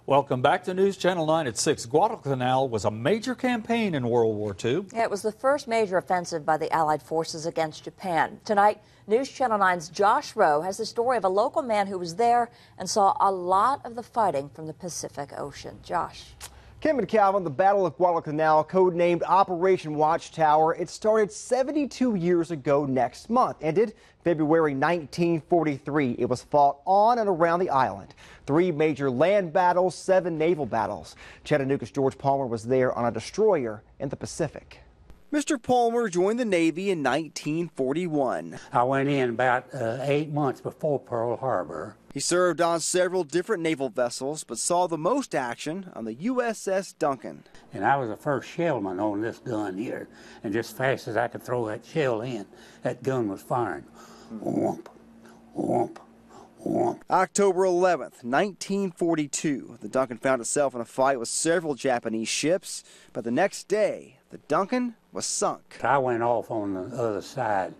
Welcome back to News Channel 9 at 6. Guadalcanal was a major campaign in World War II. Yeah, it was the first major offensive by the Allied forces against Japan. Tonight, News Channel 9's Josh Rowe has the story of a local man who was there and saw a lot of the fighting from the Pacific Ocean. Josh. Kim and Calvin, the Battle of Guadalcanal, codenamed Operation Watchtower, it started 72 years ago next month. Ended February 1943. It was fought on and around the island. 3 major land battles, 7 naval battles. Chattanooga's George Palmer was there on a destroyer in the Pacific. Mr. Palmer joined the Navy in 1941. I went in about 8 months before Pearl Harbor. He served on several different naval vessels, but saw the most action on the USS Duncan. And I was the first shellman on this gun here. And just fast as I could throw that shell in, that gun was firing. Whoomp, whoomp, whoomp. October 11th, 1942. The Duncan found itself in a fight with several Japanese ships, but the next day, the Duncan was sunk. I went off on the other side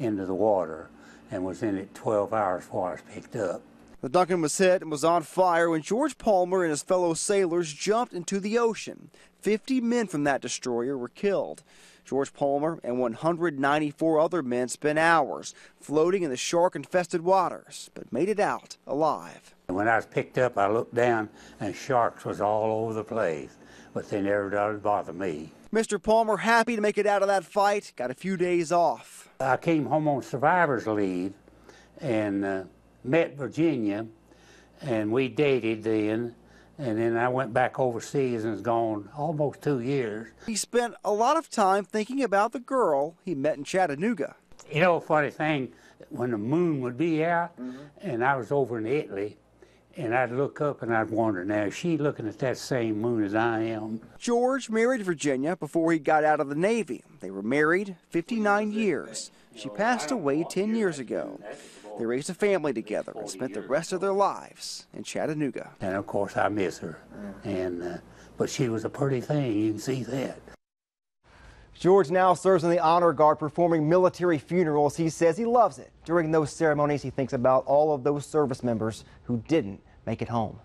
into the water and was in it 12 hours before I was picked up. The Duncan was hit and was on fire when George Palmer and his fellow sailors jumped into the ocean. 50 men from that destroyer were killed. George Palmer and 194 other men spent hours floating in the shark-infested waters, but made it out alive. When I was picked up, I looked down and sharks was all over the place, but they never did bother me. Mr. Palmer happy to make it out of that fight, got a few days off. I came home on survivor's leave and met Virginia, and we dated then, and then I went back overseas and was gone almost 2 years. He spent a lot of time thinking about the girl he met in Chattanooga. You know, a funny thing, when the moon would be out, and I was over in Italy, and I'd look up and I'd wonder, now, is she looking at that same moon as I am? George married Virginia before he got out of the Navy. They were married 59 years. She passed away 10 years ago. They raised a family together and spent the rest of their lives in Chattanooga. And of course I miss her, and but she was a pretty thing, you can see that. George now serves in the Honor Guard performing military funerals. He says he loves it. During those ceremonies, he thinks about all of those service members who didn't make it home.